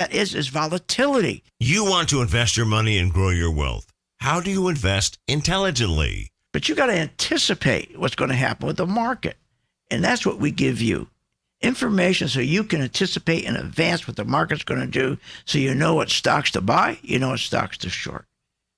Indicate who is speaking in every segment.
Speaker 1: that is volatility.
Speaker 2: You want to invest your money and grow your wealth. How do you invest intelligently?
Speaker 1: But you got to anticipate what's going to happen with the market. And that's what we give you. Information so you can anticipate in advance what the market's going to do, so you know what stocks to buy, you know what stocks to short.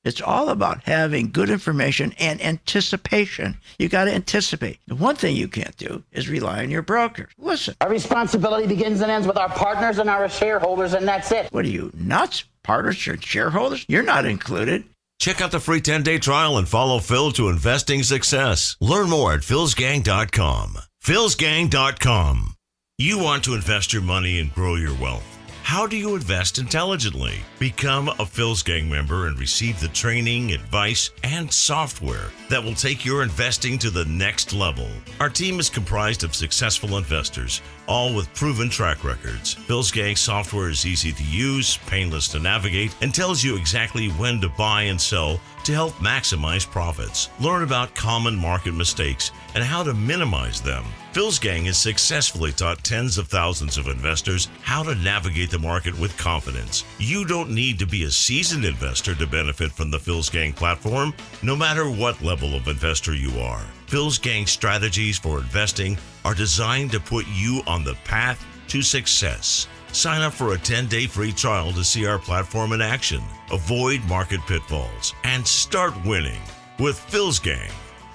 Speaker 1: It's all about having good information and anticipation. You got to anticipate. The one thing you can't do is rely on your brokers. Listen.
Speaker 3: Our responsibility begins and ends with our partners and our shareholders, and that's it.
Speaker 1: What are you, nuts? Partners or shareholders? You're not included.
Speaker 2: Check out the free 10-day trial and follow Phil to investing success. Learn more at philsgang.com. philsgang.com. You want to invest your money and grow your wealth. How do you invest intelligently? Become a Phil's Gang member and receive the training, advice, and software that will take your investing to the next level. Our team is comprised of successful investors, all with proven track records. Phil's Gang software is easy to use, painless to navigate, and tells you exactly when to buy and sell to help maximize profits. Learn about common market mistakes and how to minimize them. Phil's Gang has successfully taught tens of thousands of investors how to navigate the market with confidence. You don't need to be a seasoned investor to benefit from the Phil's Gang platform, no matter what level of investor you are. Phil's Gang strategies for investing are designed to put you on the path to success. Sign up for a 10-day free trial to see our platform in action, avoid market pitfalls, and start winning with Phil's Gang.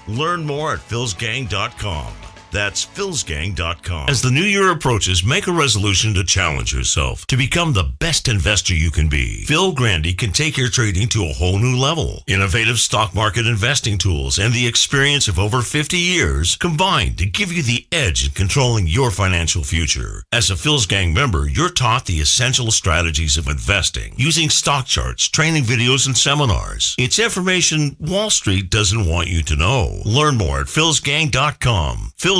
Speaker 2: Learn more at philsgang.com. That's philsgang.com. As the new year approaches, make a resolution to challenge yourself to become the best investor you can be. Phil Grande can take your trading to a whole new level. Innovative stock market investing tools and the experience of over 50 years combined to give you the edge in controlling your financial future. As a Phil's Gang member, you're taught the essential strategies of investing using stock charts, training videos, and seminars. It's information Wall Street doesn't want you to know. Learn more at philsgang.com. philsgang.com.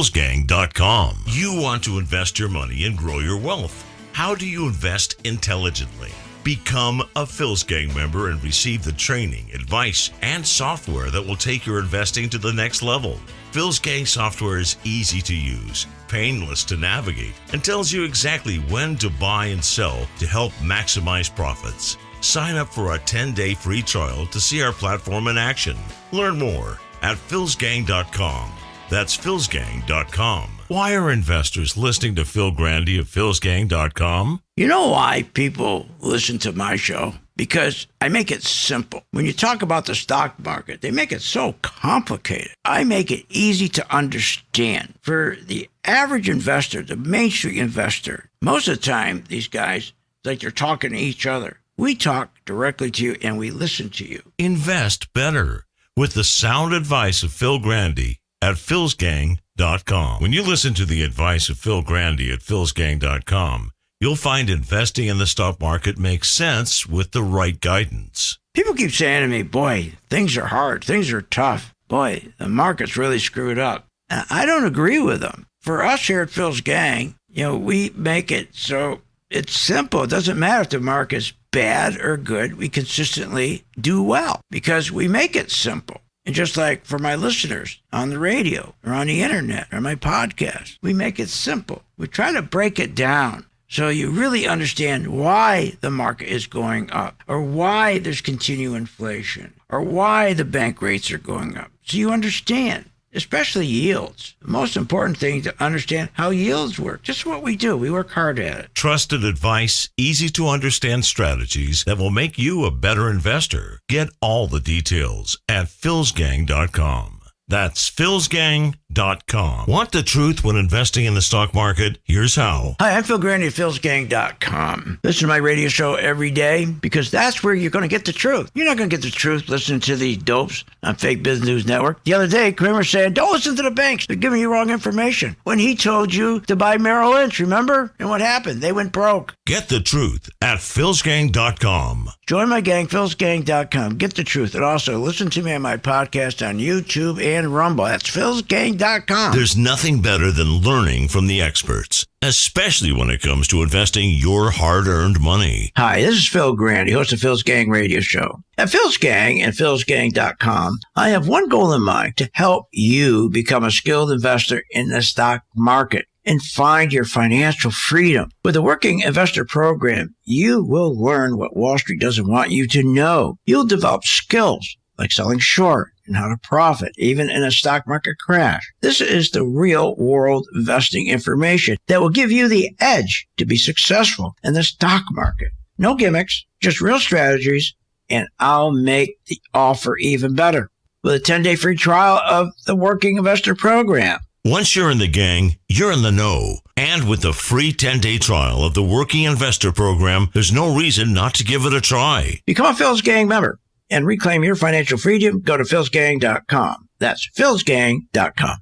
Speaker 2: You want to invest your money and grow your wealth. How do you invest intelligently? Become a Phil's Gang member and receive the training, advice, and software that will take your investing to the next level. Phil's Gang software is easy to use, painless to navigate, and tells you exactly when to buy and sell to help maximize profits. Sign up for a 10-day free trial to see our platform in action. Learn more at philsgang.com. That's philsgang.com. Why are investors listening to Phil Grande of philsgang.com?
Speaker 1: You know why people listen to my show? Because I make it simple. When you talk about the stock market, they make it so complicated. I make it easy to understand. For the average investor, the Main Street investor, most of the time, these guys, like they're talking to each other. We talk directly to you and we listen to you.
Speaker 2: Invest better with the sound advice of Phil Grande at philsgang.com. When you listen to the advice of Phil Grande at philsgang.com, you'll find investing in the stock market makes sense with the right guidance.
Speaker 1: People keep saying to me, boy, things are hard, things are tough. Boy, the market's really screwed up. And I don't agree with them. For us here at Phil's Gang, we make it so it's simple. It doesn't matter if the market's bad or good. We consistently do well because we make it simple. And just like for my listeners on the radio or on the internet or my podcast, we make it simple. We try to break it down so you really understand why the market is going up or why there's continued inflation or why the bank rates are going up. So you understand, especially yields. The most important thing to understand how yields work. Just what we do. We work hard at it.
Speaker 2: Trusted advice, easy to understand strategies that will make you a better investor. Get all the details at philsgang.com. That's philsgang.com. Want the truth when investing in the stock market? Here's how.
Speaker 1: Hi, I'm Phil Grande at philsgang.com. Listen to my radio show every day because that's where you're going to get the truth. You're not going to get the truth listening to these dopes on Fake Business News Network. The other day, Kramer said, don't listen to the banks. They're giving you wrong information. When he told you to buy Merrill Lynch, remember? And what happened? They went broke.
Speaker 2: Get the truth at philsgang.com.
Speaker 1: Join my gang, philsgang.com. Get the truth. And also listen to me on my podcast on YouTube and Rumble. That's philsgang.com.
Speaker 2: There's nothing better than learning from the experts, especially when it comes to investing your hard-earned money.
Speaker 1: Hi, this is Phil Grande, host of Phil's Gang Radio Show. At Phil's Gang and philsgang.com, I have one goal in mind, to help you become a skilled investor in the stock market. and find your financial freedom. With the Working Investor Program, you will learn what Wall Street doesn't want you to know. You'll develop skills like selling short and how to profit, even in a stock market crash. This is the real world investing information that will give you the edge to be successful in the stock market. No gimmicks, just real strategies, and I'll make the offer even better with a 10-day free trial of the Working Investor Program.
Speaker 2: Once you're in the gang, you're in the know. And with the free 10-day trial of the Working Investor Program, there's no reason not to give it a try.
Speaker 1: Become a Phil's Gang member and reclaim your financial freedom. Go to philsgang.com. That's philsgang.com.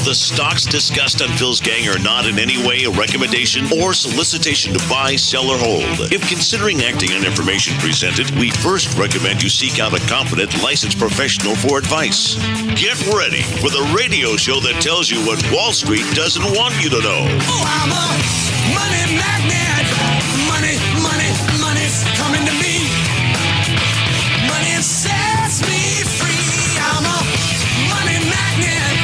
Speaker 2: The stocks discussed on Phil's Gang are not in any way a recommendation or solicitation to buy, sell, or hold. If considering acting on information presented, we first recommend you seek out a competent, licensed professional for advice. Get ready for the radio show that tells you what Wall Street doesn't want you to know.
Speaker 4: Oh, I'm a money magnet. Money, money, money's coming to me. Money sets me free. I'm a money magnet.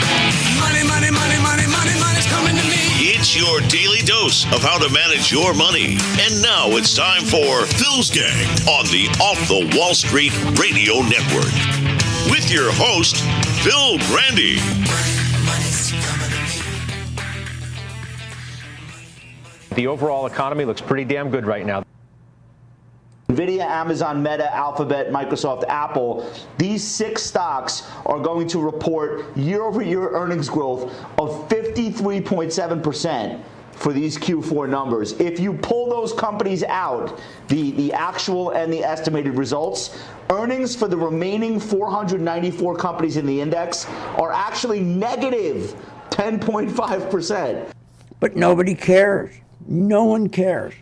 Speaker 4: Money, money, money, money, money, money's coming to me.
Speaker 2: It's your daily dose of how to manage your money. And now it's time for Phil's Gang on the Off the Wall Street Radio Network. With your host, Phil Grande.
Speaker 5: The overall economy looks pretty damn good right now.
Speaker 6: NVIDIA, Amazon, Meta, Alphabet, Microsoft, Apple, these 6 stocks are going to report year-over-year earnings growth of 53.7% for these Q4 numbers. If you pull those companies out, the actual and the estimated results, earnings for the remaining 494 companies in the index are actually negative 10.5%.
Speaker 1: But nobody cares. No one cares.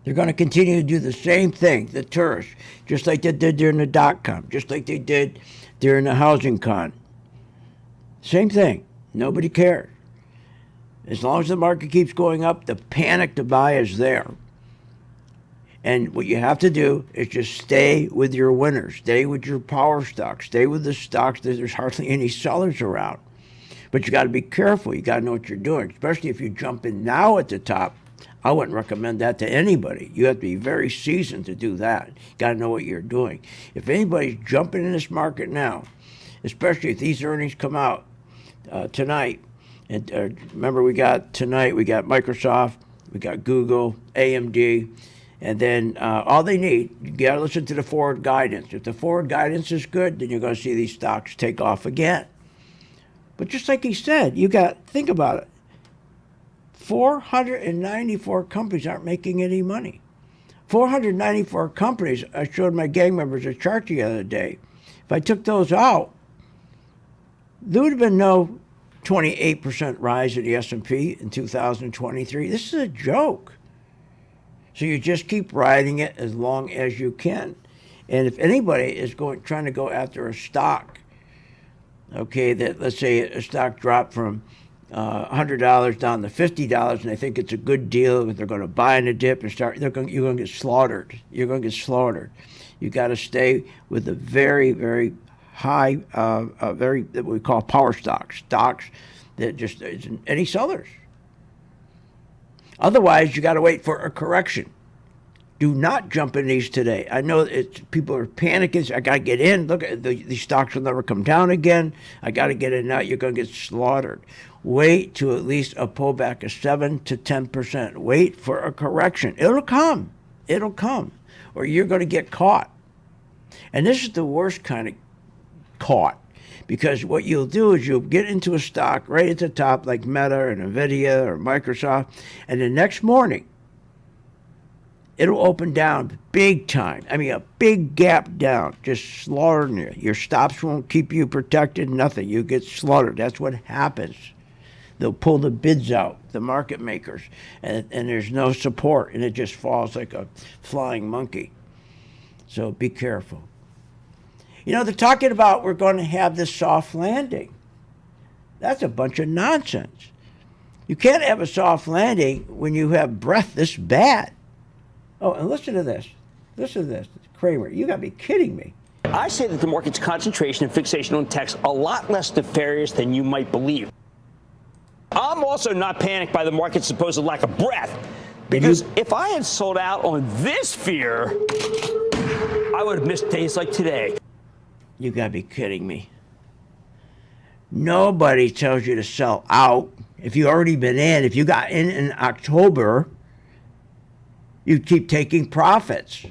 Speaker 1: They're going to continue to do the same thing, the tourists, just like they did during the dot-com, just like they did during the housing con. Same thing. Nobody cares. As long as the market keeps going up, the panic to buy is there. And what you have to do is just stay with your winners. Stay with your power stocks. Stay with the stocks that there's hardly any sellers around. But you got to be careful. You got to know what you're doing, especially if you jump in now at the top. I wouldn't recommend that to anybody. You have to be very seasoned to do that. You got to know what you're doing. If anybody's jumping in this market now, especially if these earnings come out tonight, and remember we got Microsoft, we got Google, AMD, and then all they need, you got to listen to the forward guidance. If the forward guidance is good, then you're going to see these stocks take off again. But just like he said, think about it. 494 companies aren't making any money. 494 companies, I showed my gang members a chart the other day. If I took those out, there would have been no 28% rise in the S&P in 2023. This is a joke. So you just keep riding it as long as you can. And if anybody is trying to go after a stock, okay, that let's say a stock dropped from $100 down to $50, and they think it's a good deal, but they're going to buy in a dip and you're going to get slaughtered. You're going to get slaughtered. You got to stay with the very, very high, that we call power stocks that just isn't any sellers. Otherwise, you got to wait for a correction. Do not jump in these today. I know people are panicking. I got to get in. Look, these stocks will never come down again. I got to get in now. You're going to get slaughtered. Wait to at least a pullback of 7 to 10%. Wait for a correction. It'll come. It'll come. Or you're going to get caught. And this is the worst kind of caught. Because what you'll do is you'll get into a stock right at the top like Meta or NVIDIA or Microsoft. And the next morning, it'll open down big time. I mean, a big gap down, just slaughtering you. Your stops won't keep you protected, nothing. You get slaughtered. That's what happens. They'll pull the bids out, the market makers, and there's no support, and it just falls like a flying monkey. So be careful. You know, they're talking about we're going to have this soft landing. That's a bunch of nonsense. You can't have a soft landing when you have breath this bad. Oh, and listen to this. Listen to this. Kramer, you got to be kidding me.
Speaker 7: I say that the market's concentration and fixation on tech's a lot less nefarious than you might believe. I'm also not panicked by the market's supposed lack of breath, because if I had sold out on this fear, I would have missed days like today.
Speaker 1: You got to be kidding me. Nobody tells you to sell out. If you already been in, if you got in October, you keep taking profits.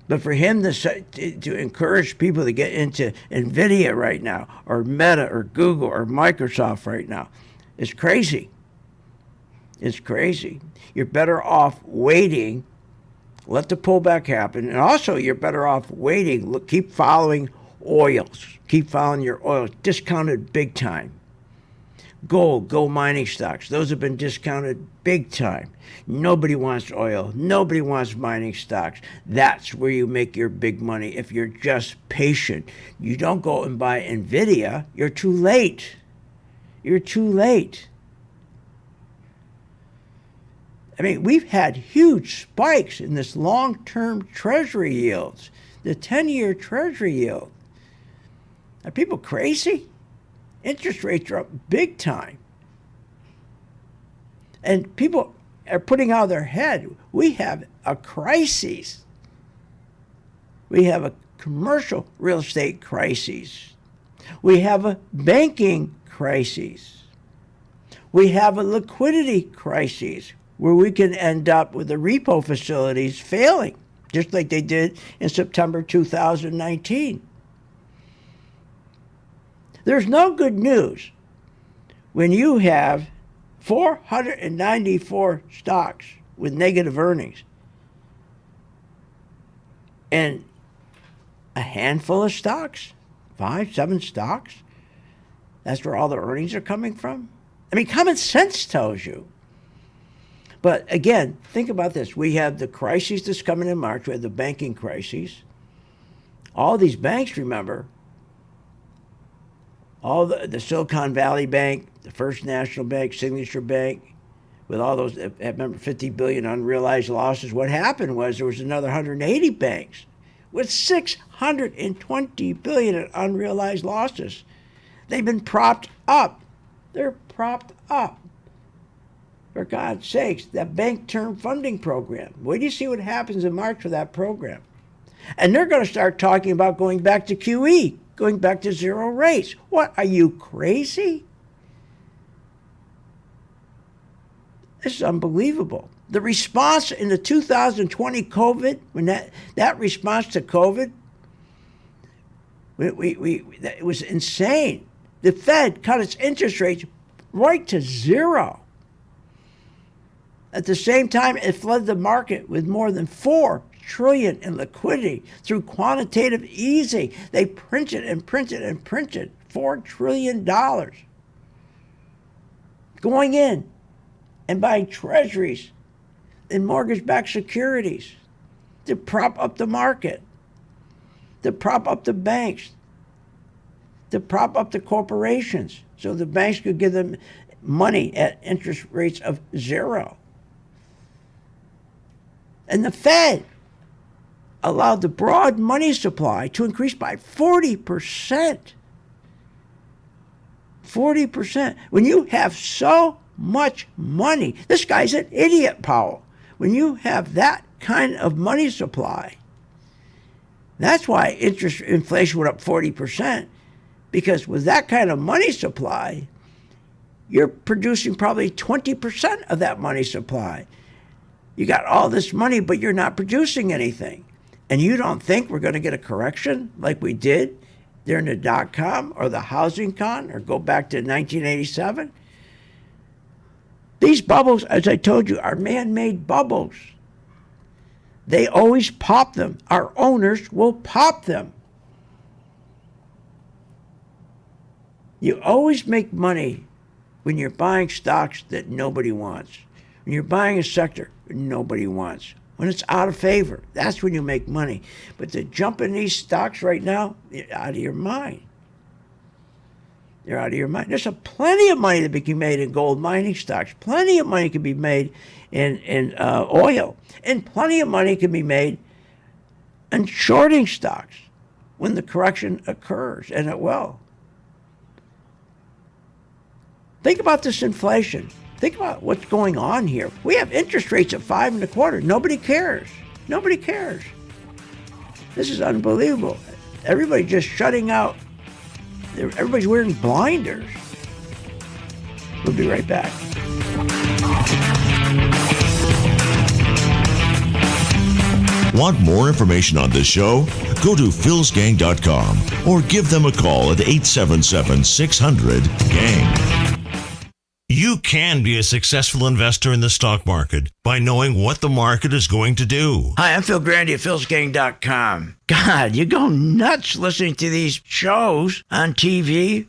Speaker 1: But for him to encourage people to get into NVIDIA right now, or Meta, or Google, or Microsoft right now, is crazy. It's crazy. You're better off waiting, let the pullback happen, and also you're better off waiting. Look, keep following oils. Keep following your oils. Discounted big time. Gold mining stocks. Those have been discounted big time. Nobody wants oil. Nobody wants mining stocks. That's where you make your big money if you're just patient. You don't go and buy NVIDIA. You're too late. You're too late. I mean, we've had huge spikes in this long-term treasury yields, the 10-year treasury yield. Are people crazy? Interest rates are up big time. And people are putting out of their head, we have a crisis. We have a commercial real estate crisis. We have a banking crisis. We have a liquidity crisis where we can end up with the repo facilities failing, just like they did in September 2019. There's no good news when you have 494 stocks with negative earnings and a handful of stocks, 5, 7 stocks. That's where all the earnings are coming from. I mean, common sense tells you. But again, think about this. We have the crisis that's coming in March. We have the banking crisis. All these banks, remember, all the Silicon Valley Bank, the First National Bank, Signature Bank, with all those, remember, 50 billion unrealized losses. What happened was there was another 180 banks with 620 billion in unrealized losses. They've been propped up. They're propped up. For God's sakes, that bank term funding program. Wait till you see what happens in March with that program. And they're going to start talking about going back to QE, going back to zero rates. What, are you crazy? This is unbelievable. The response in the 2020 COVID, when that response to COVID, it was insane. The Fed cut its interest rates right to zero. At the same time, it flooded the market with more than $4 trillion in liquidity through quantitative easing. They printed and printed and printed $4 trillion going in and buying treasuries and mortgage-backed securities to prop up the market, to prop up the banks, to prop up the corporations so the banks could give them money at interest rates of zero. And the Fed allowed the broad money supply to increase by 40%. 40%. When you have so much money, this guy's an idiot, Powell. When you have that kind of money supply, that's why inflation went up 40%, because with that kind of money supply, you're producing probably 20% of that money supply. You got all this money, but you're not producing anything. And you don't think we're going to get a correction like we did during the dot-com or the housing con or go back to 1987? These bubbles, as I told you, are man-made bubbles. They always pop them. Our owners will pop them. You always make money when you're buying stocks that nobody wants. When you're buying a sector nobody wants. When it's out of favor, that's when you make money. But to jump in these stocks right now, you're out of your mind. You're out of your mind. There's plenty of money that can be made in gold mining stocks. Plenty of money can be made in oil. And plenty of money can be made in shorting stocks when the correction occurs, and it will. Think about this inflation. Think about what's going on here. We have interest rates at 5.25. Nobody cares. Nobody cares. This is unbelievable. Everybody's just shutting out. Everybody's wearing blinders. We'll be right back.
Speaker 2: Want more information on this show? Go to philsgang.com or give them a call at 877-600-GANG. You can be a successful investor in the stock market by knowing what the market is going to do.
Speaker 1: Hi, I'm Phil Grande at philsgang.com. God, you go nuts listening to these shows on TV,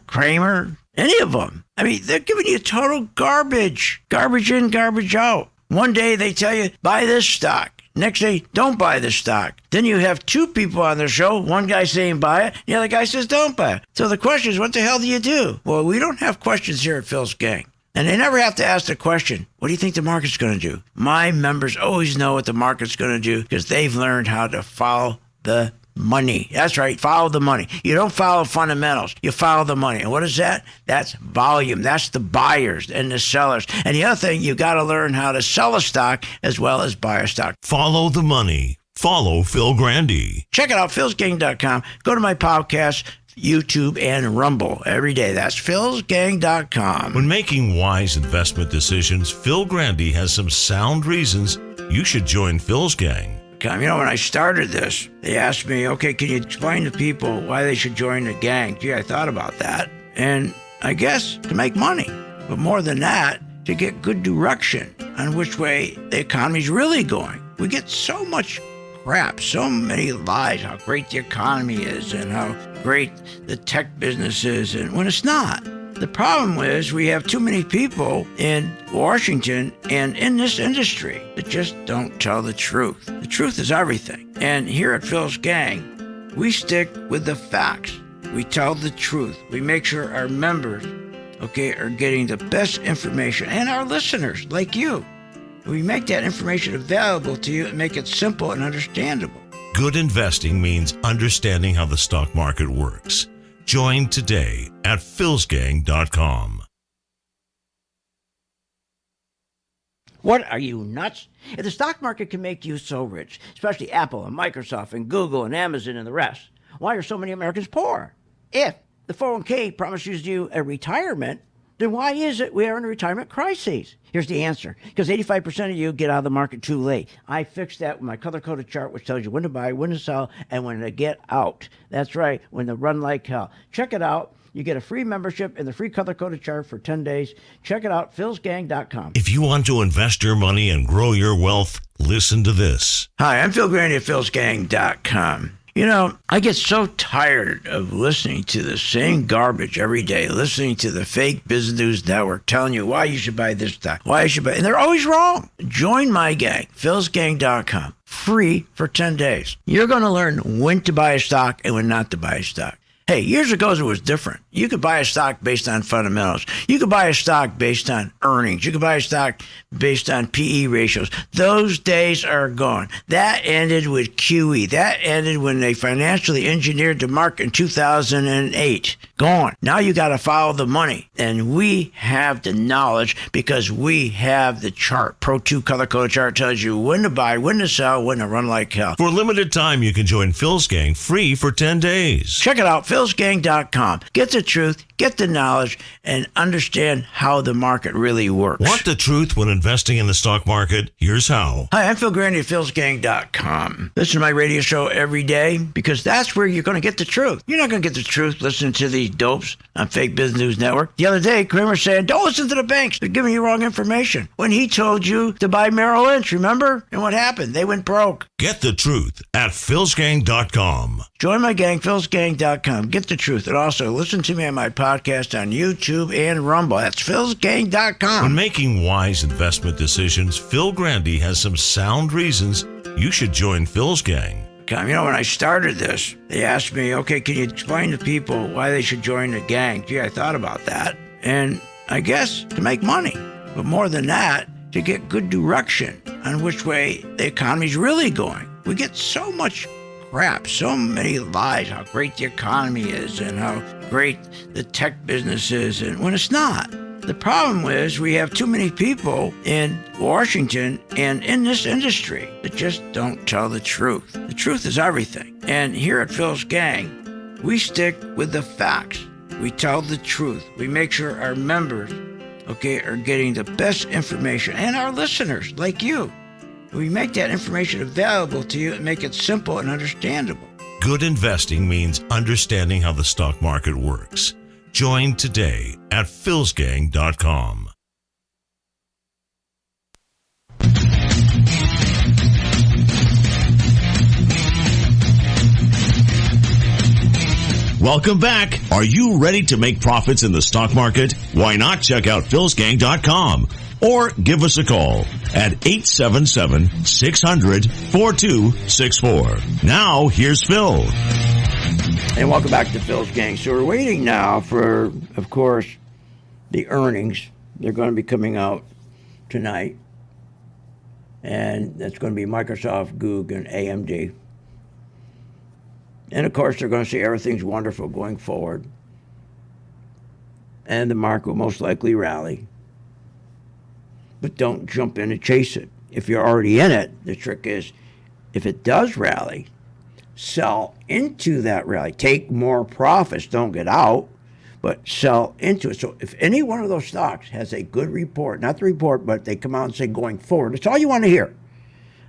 Speaker 1: Kramer, any of them. I mean, they're giving you total garbage. Garbage in, garbage out. One day they tell you, buy this stock. Next day, don't buy this stock. Then you have two people on the show. One guy saying buy it, the other guy says don't buy it. So the question is, what the hell do you do? Well, we don't have questions here at Phil's Gang. And they never have to ask the question, what do you think the market's going to do? My members always know what the market's going to do because they've learned how to follow the money. That's right. Follow the money. You don't follow fundamentals. You follow the money. And what is that? That's volume. That's the buyers and the sellers. And the other thing, you got to learn how to sell a stock as well as buy a stock.
Speaker 2: Follow the money. Follow Phil Grande.
Speaker 1: Check it out, philsgang.com. Go to my podcast, YouTube, and Rumble every day. That's philsgang.com.
Speaker 2: When making wise investment decisions, Phil Grande has some sound reasons you should join Phil's Gang.
Speaker 1: When I started this, they asked me, okay, can you explain to people why they should join the gang? Gee, I thought about that. And I guess to make money. But more than that, to get good direction on which way the economy's really going. We get so much crap, so many lies, how great the economy is and how great the tech business is, and when it's not. The problem is we have too many people in Washington and in this industry that just don't tell the truth. The truth is everything. And here at Phil's Gang, we stick with the facts. We tell the truth. We make sure our members, are getting the best information, and our listeners, like you. We make that information available to you and make it simple and understandable.
Speaker 2: Good investing means understanding how the stock market works. Join today at philsgang.com.
Speaker 1: What, are you nuts? If the stock market can make you so rich, especially Apple and Microsoft and Google and Amazon and the rest, why are so many Americans poor? If the 401k promises you a retirement, then why is it we are in a retirement crisis? Here's the answer. Because 85% of you get out of the market too late. I fixed that with my color-coded chart, which tells you when to buy, when to sell, and when to get out. That's right, when to run like hell. Check it out. You get a free membership and the free color-coded chart for 10 days. Check it out, philsgang.com.
Speaker 2: If you want to invest your money and grow your wealth, listen to this.
Speaker 1: Hi, I'm Phil Grande at philsgang.com. I get so tired of listening to the same garbage every day, listening to the fake business news network telling you why you should buy this stock, why you should buy, and they're always wrong. Join my gang, philsgang.com, free for 10 days. You're going to learn when to buy a stock and when not to buy a stock. Hey, years ago it was different. You could buy a stock based on fundamentals. You could buy a stock based on earnings. You could buy a stock based on PE ratios. Those days are gone. That ended with QE. That ended when they financially engineered the market in 2008. Gone. Now you got to follow the money. And we have the knowledge because we have the chart. Pro 2 color-coded chart tells you when to buy, when to sell, when to run like hell.
Speaker 2: For a limited time, you can join Phil's Gang free for 10 days.
Speaker 1: Check it out, philsgang.com. Get the truth, get the knowledge, and understand how the market really works.
Speaker 2: Want the truth when investing in the stock market? Here's how.
Speaker 1: Hi, I'm Phil Grande at philsgang.com. Listen to my radio show every day because that's where you're going to get the truth. You're not going to get the truth listening to these dopes on Fake Business News Network. The other day, Kramer said, don't listen to the banks. They're giving you wrong information. When he told you to buy Merrill Lynch, remember? And what happened? They went broke.
Speaker 2: Get the truth at philsgang.com.
Speaker 1: Join my gang, philsgang.com. Get the truth. And also listen to me on my podcast on YouTube and Rumble. That's philsgang.com.
Speaker 2: When making wise investment decisions, Phil Grande has some sound reasons you should join Phil's Gang.
Speaker 1: knack.com. You know, when I started this, they asked me, okay, can you explain to people why they should join the gang? Gee, I thought about that. And I guess to make money. But more than that, to get good direction on which way the economy's really going. We get so much crap, so many lies, how great the economy is and how great the tech business is, and when it's not. The problem is we have too many people in Washington and in this industry that just don't tell the truth. The truth is everything. And here at Phil's Gang, we stick with the facts. We tell the truth. We make sure our members, are getting the best information, and our listeners, like you. We make that information available to you and make it simple and understandable.
Speaker 2: Good investing means understanding how the stock market works. Join today at philsgang.com. Welcome back. Are you ready to make profits in the stock market? Why not check out philsgang.com or give us a call at 877-600-4264. Now, here's Phil.
Speaker 1: And welcome back to Phil's Gang. So we're waiting now for, of course, the earnings. They're going to be coming out tonight. And that's going to be Microsoft, Google, and AMD. And, of course, they're going to say everything's wonderful going forward. And the market will most likely rally. But don't jump in and chase it. If you're already in it, the trick is, if it does rally, sell into that rally. Take more profits. Don't get out, but sell into it. So if any one of those stocks has a good report, not the report, but they come out and say going forward, that's all you want to hear.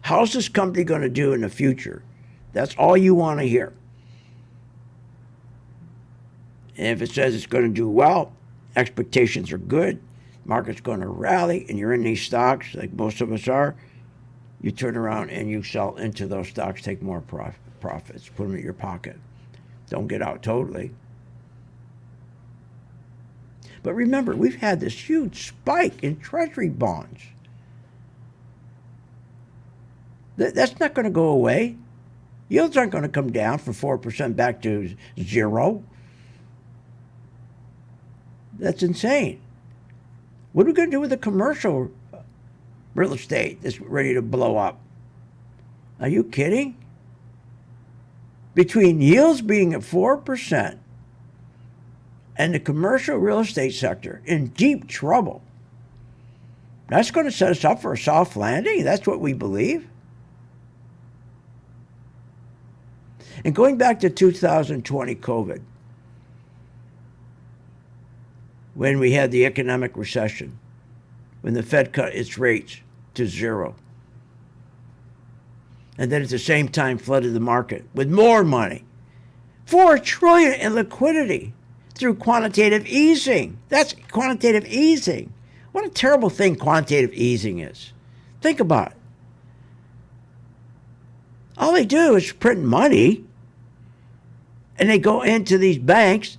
Speaker 1: How's this company going to do in the future? That's all you want to hear. And if it says it's going to do well, expectations are good, market's going to rally, and you're in these stocks, like most of us are, you turn around and you sell into those stocks, take more profits, put them in your pocket. Don't get out totally. But remember, we've had this huge spike in Treasury bonds. That's not going to go away. Yields aren't going to come down from 4% back to 0. That's insane. What are we going to do with the commercial real estate that's ready to blow up? Are you kidding? Between yields being at 4% and the commercial real estate sector in deep trouble, that's going to set us up for a soft landing? That's what we believe? And going back to 2020 COVID, when we had the economic recession, when the Fed cut its rates to 0, and then at the same time flooded the market with more money, $4 trillion in liquidity through quantitative easing. That's quantitative easing. What a terrible thing quantitative easing is. Think about it. All they do is print money, and they go into these banks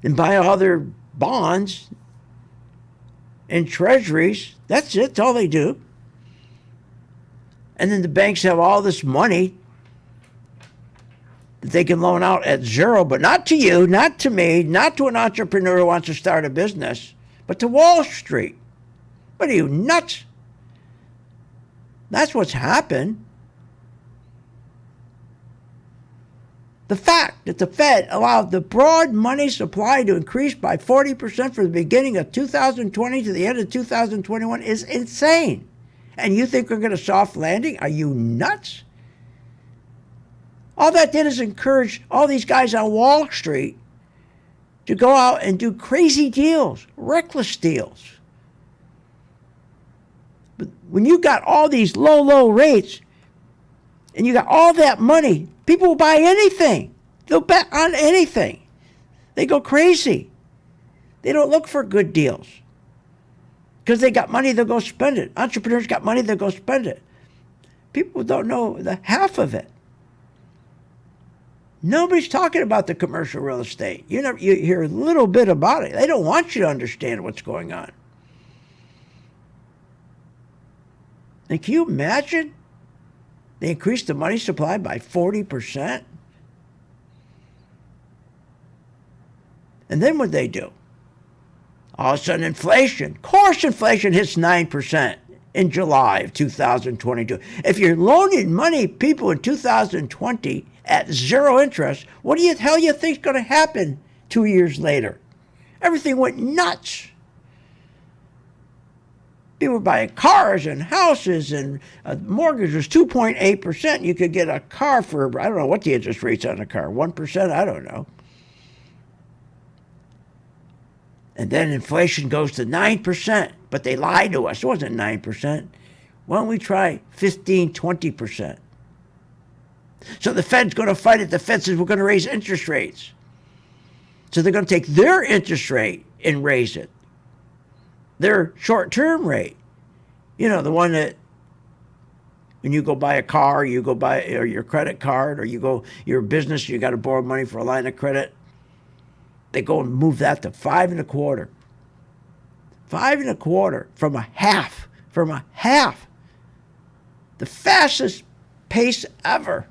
Speaker 1: and buy all their bonds and treasuries. That's it. That's all they do. And then the banks have all this money that they can loan out at 0, but not to you, not to me, not to an entrepreneur who wants to start a business, but to Wall Street. What are you, nuts? That's what's happened. The fact that the Fed allowed the broad money supply to increase by 40% from the beginning of 2020 to the end of 2021 is insane. And you think we're going to soft landing? Are you nuts? All that did is encourage all these guys on Wall Street to go out and do crazy deals, reckless deals. But when you got all these low rates and you got all that money, people will buy anything. They'll bet on anything. They go crazy. They don't look for good deals. Because they got money, they'll go spend it. Entrepreneurs got money, they'll go spend it. People don't know the half of it. Nobody's talking about the commercial real estate. You hear a little bit about it. They don't want you to understand what's going on. And can you imagine They increased the money supply by 40%. And then what they do? All of a sudden, inflation. Of course, inflation hits 9% in July of 2022. If you're loaning money people in 2020 at zero interest, what do the hell you think is going to happen 2 years later? Everything went nuts. People were buying cars and houses, and a mortgage was 2.8%. You could get a car for, I don't know what the interest rate's on a car, 1%? I don't know. And then inflation goes to 9%, but they lied to us. It wasn't 9%. Why don't we try 15, 20%? So the Fed's going to fight it. The Fed says we're going to raise interest rates. So they're going to take their interest rate and raise it. Their short-term rate. You know, the one that when you go buy a car, you go buy or your credit card, or you go your business, you got to borrow money for a line of credit. They go and move that to 5.25%. 5.25% from a half. From a half. The fastest pace ever.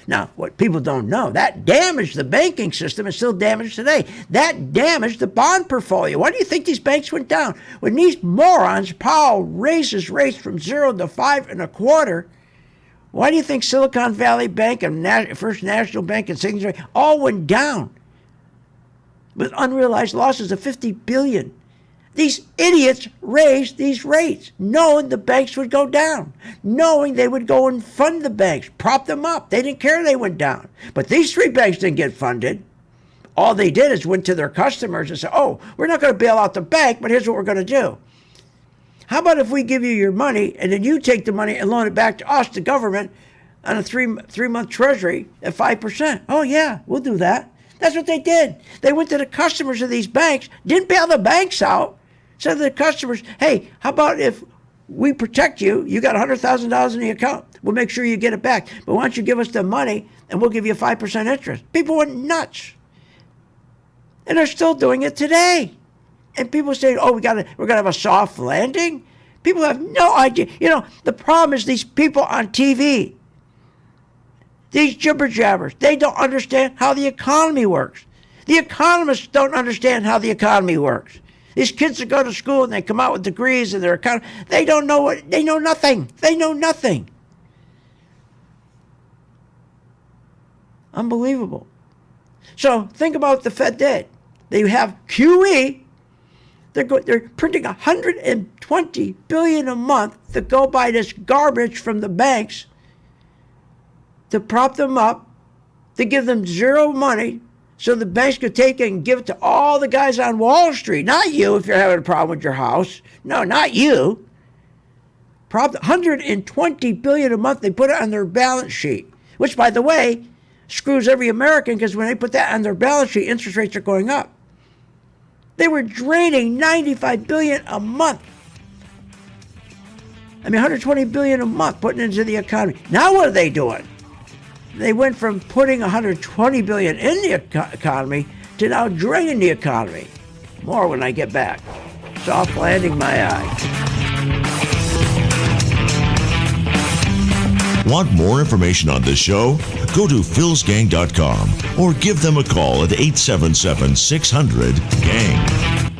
Speaker 1: Now, what people don't know, that damaged the banking system and still damaged today. That damaged the bond portfolio. Why do you think these banks went down? When these morons, Powell, raises rates from 0 to 5.25%, why do you think Silicon Valley Bank and First National Bank and Signature all went down? With unrealized losses of $50 billion. These idiots raised these rates, knowing the banks would go down, knowing they would go and fund the banks, prop them up. They didn't care they went down. But these three banks didn't get funded. All they did is went to their customers and said, oh, we're not going to bail out the bank, but here's what we're going to do. How about if we give you your money, and then you take the money and loan it back to us, the government, on a three-month treasury at 5%? Oh, yeah, we'll do that. That's what they did. They went to the customers of these banks, didn't bail the banks out, said to the customers, hey, how about if we protect you, you got $100,000 in the account, we'll make sure you get it back. But why don't you give us the money and we'll give you 5% interest? People went nuts. And they're still doing it today. And people say, oh, we're gonna have a soft landing? People have no idea. You know, the problem is these people on TV, these jibber jabbers, they don't understand how the economy works. The economists don't understand how the economy works. These kids that go to school and they come out with degrees in their economy, they don't know they know nothing. They know nothing. Unbelievable. So think about what the Fed did. They have QE. They're printing $120 billion a month to go buy this garbage from the banks, to prop them up, to give them zero money so the banks could take it and give it to all the guys on Wall Street. Not you if you're having a problem with your house. No, not you. $120 billion a month, they put it on their balance sheet, which, by the way, screws every American, because when they put that on their balance sheet, interest rates are going up. They were draining $95 billion a month. I mean, $120 billion a month putting into the economy. Now what are they doing? They went from putting $120 billion in the economy to now draining the economy. More when I get back. Soft landing, my eye.
Speaker 2: Want more information on this show? Go to philsgang.com or give them a call at 877-600-GANG.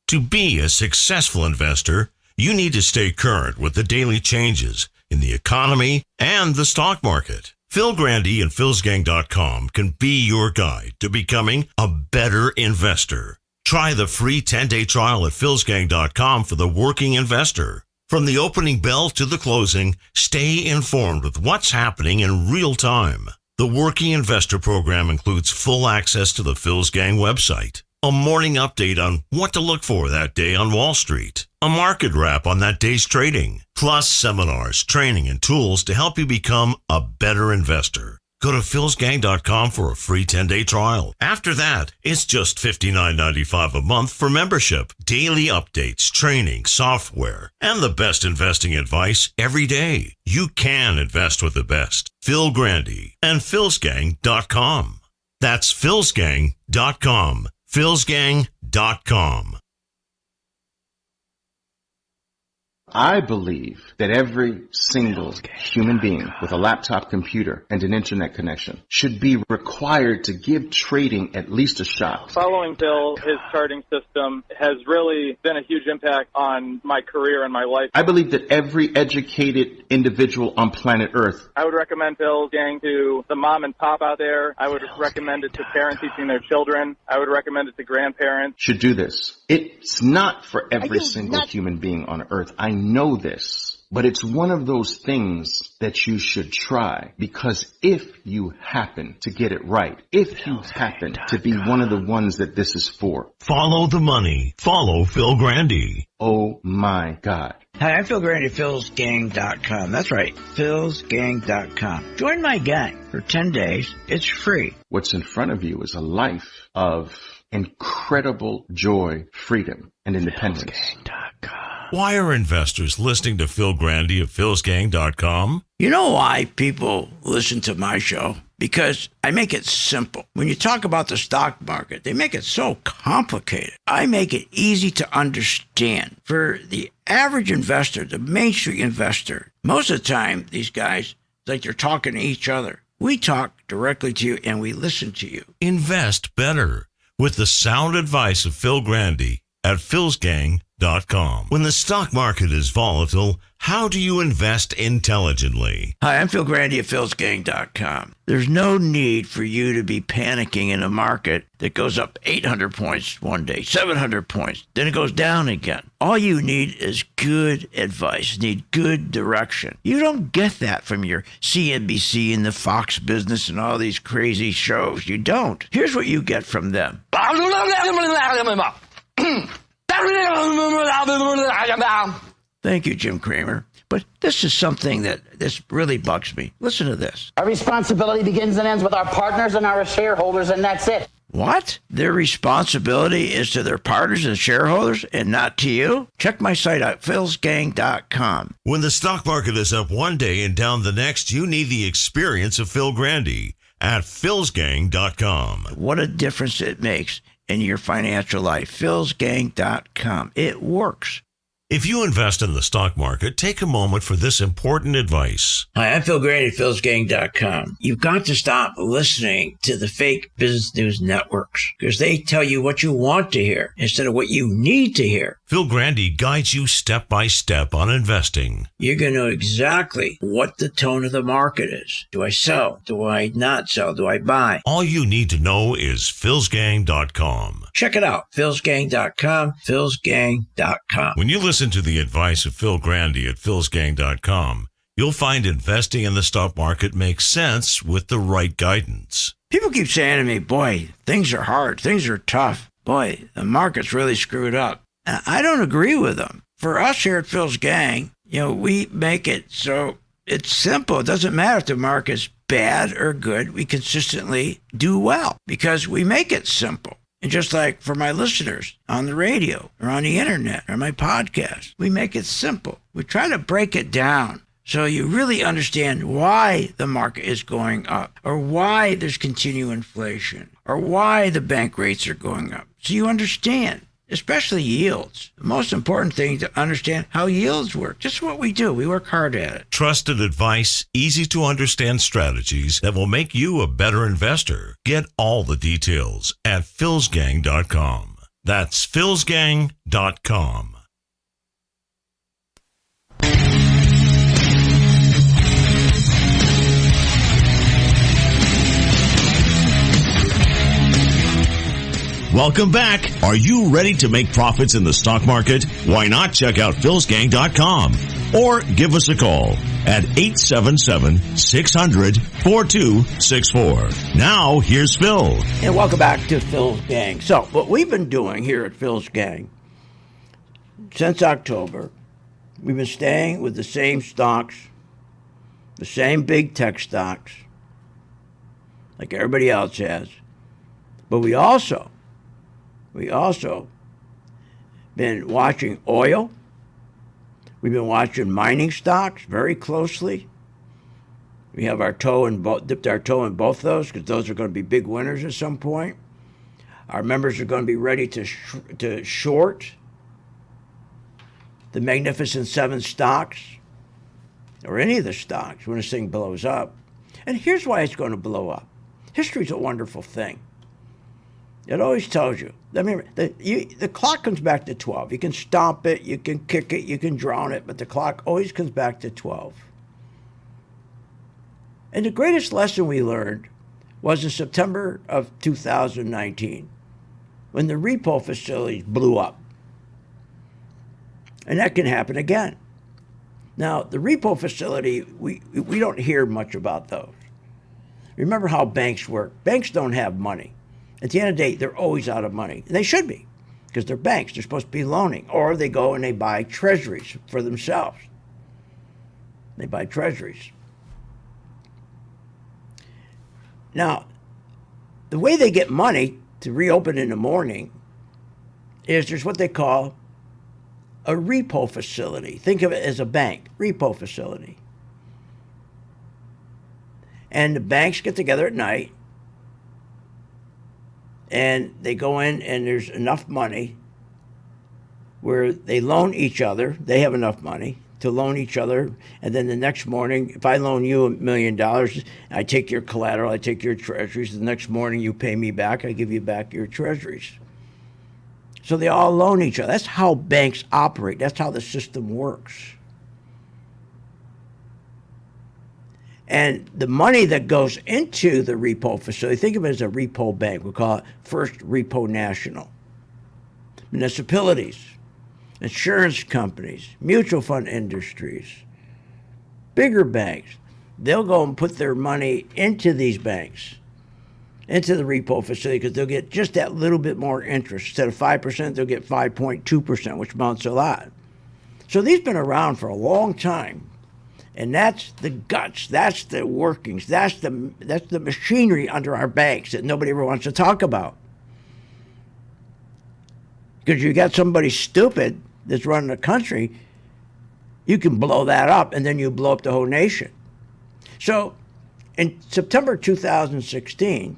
Speaker 2: To be a successful investor, you need to stay current with the daily changes in the economy and the stock market. Phil Grande and philsgang.com can be your guide to becoming a better investor. Try the free 10-day trial at philsgang.com for the working investor. From the opening bell to the closing, stay informed with what's happening in real time. The Working Investor Program includes full access to the Phil's Gang website, a morning update on what to look for that day on Wall Street, a market wrap on that day's trading, plus seminars, training, and tools to help you become a better investor. Go to philsgang.com for a free 10-day trial. After that, it's just $59.95 a month for membership, daily updates, training, software, and the best investing advice every day. You can invest with the best. Phil Grande and philsgang.com. That's philsgang.com. philsgang.com.
Speaker 8: I believe that every single human being with a laptop computer and an internet connection should be required to give trading at least a shot.
Speaker 9: Following Phil, his charting system has really been a huge impact on my career and my life.
Speaker 8: I believe that every educated individual on planet Earth.
Speaker 9: I would recommend Phil's gang to the mom and pop out there. I would recommend it to parents teaching their children. I would recommend it to grandparents.
Speaker 8: Should do this. It's not for every single human being on Earth. I know this, but it's one of those things that you should try, because if you happen to get it right, if you happen to be one of the ones that this is for.
Speaker 2: Follow the money. Follow Phil Grande.
Speaker 8: Oh my God.
Speaker 1: Hi, I'm Phil Grande, philsgang.com. That's right, philsgang.com. Join my gang for 10 days. It's free.
Speaker 8: What's in front of you is a life of incredible joy, freedom, and independence.
Speaker 2: Why are investors listening to Phil Grande of philsgang.com?
Speaker 1: You know why people listen to my show? Because I make it simple. When you talk about the stock market, they make it so complicated. I make it easy to understand. For the average investor, the Main Street investor, most of the time, these guys, like they're talking to each other. We talk directly to you and we listen to you.
Speaker 2: Invest better with the sound advice of Phil Grande at philsgang.com. When the stock market is volatile, how do you invest intelligently?
Speaker 1: Hi, I'm Phil Grande at philsgang.com. There's no need for you to be panicking in a market that goes up 800 points one day, 700 points, then it goes down again. All you need is good advice, need good direction. You don't get that from your CNBC and the Fox Business and all these crazy shows. You don't. Here's what you get from them. Thank you, Jim Cramer. But this is something that this really bugs me. Listen to this.
Speaker 3: Our responsibility begins and ends with our partners and our shareholders, and that's it.
Speaker 1: What? Their responsibility is to their partners and shareholders and not to you? Check my site out, philsgang.com.
Speaker 2: When the stock market is up one day and down the next, you need the experience of Phil Grande at philsgang.com.
Speaker 1: What a difference it makes in your financial life. philsgang.com. It works.
Speaker 2: If you invest in the stock market, take a moment for this important advice.
Speaker 1: Hi, I'm Phil Grande at philsgang.com. You've got to stop listening to the fake business news networks because they tell you what you want to hear instead of what you need to hear.
Speaker 2: Phil Grande guides you step by step on investing.
Speaker 1: You're going to know exactly what the tone of the market is. Do I sell? Do I not sell? Do I buy?
Speaker 2: All you need to know is philsgang.com.
Speaker 1: Check it out, philsgang.com, philsgang.com.
Speaker 2: When you listen to the advice of Phil Grande at philsgang.com, you'll find investing in the stock market makes sense with the right guidance.
Speaker 1: People keep saying to me, boy, things are hard, things are tough. Boy, the market's really screwed up. And I don't agree with them. For us here at Phil's Gang, we make it so it's simple. It doesn't matter if the market's bad or good. We consistently do well because we make it simple. And just like for my listeners on the radio or on the internet or my podcast, we make it simple. We try to break it down so you really understand why the market is going up or why there's continued inflation or why the bank rates are going up. So you understand, especially yields. The most important thing to understand how yields work. Just what we do. We work hard at it.
Speaker 2: Trusted advice, easy to understand strategies that will make you a better investor. Get all the details at philsgang.com. That's philsgang.com. Welcome back. Are you ready to make profits in the stock market? Why not check out philsgang.com or give us a call at 877-600-4264. Now, here's Phil.
Speaker 1: And welcome back to Phil's Gang. So, what we've been doing here at Phil's Gang since October, we've been staying with the same stocks, the same big tech stocks, like everybody else has. But we also been watching oil. We've been watching mining stocks very closely. We have dipped our toe in both those because those are going to be big winners at some point. Our members are going to be ready to short the Magnificent Seven stocks or any of the stocks when this thing blows up. And here's why it's going to blow up. History's a wonderful thing. It always tells you. I mean, the clock comes back to 12. You can stomp it, you can kick it, you can drown it, but the clock always comes back to 12. And the greatest lesson we learned was in September of 2019, when the repo facilities blew up. And that can happen again. Now, the repo facility, we don't hear much about those. Remember how banks work. Banks don't have money. At the end of the day, they're always out of money. And they should be, because they're banks. They're supposed to be loaning. Or they go and they buy treasuries for themselves. They buy treasuries. Now, the way they get money to reopen in the morning is there's what they call a repo facility. Think of it as a bank, repo facility. And the banks get together at night and they go in and there's enough money where they loan each other. They have enough money to loan each other. And then the next morning, if I loan you $1 million, I take your collateral, I take your treasuries. The next morning you pay me back, I give you back your treasuries. So they all loan each other. That's how banks operate. That's how the system works. And the money that goes into the repo facility, think of it as a repo bank. We'll call it First Repo National. Municipalities, insurance companies, mutual fund industries, bigger banks, they'll go and put their money into these banks, into the repo facility, because they'll get just that little bit more interest. Instead of 5%, they'll get 5.2%, which amounts a lot. So these have been around for a long time. And that's the guts, that's the workings, that's the machinery under our banks that nobody ever wants to talk about. Because you got somebody stupid that's running the country, you can blow that up, and then you blow up the whole nation. So in September 2016,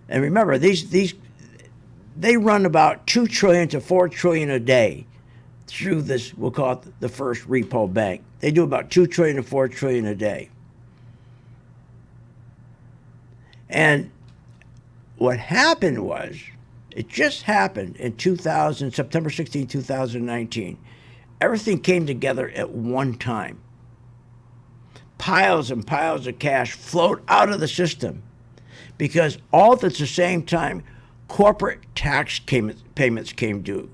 Speaker 1: and remember, they run about $2 trillion to $4 trillion a day through this, we'll call it the First Repo Bank. They do about $2 trillion to $4 trillion a day. And what happened was, it just happened in September 16, 2019. Everything came together at one time. Piles and piles of cash flowed out of the system because all at the same time, corporate tax payments came due.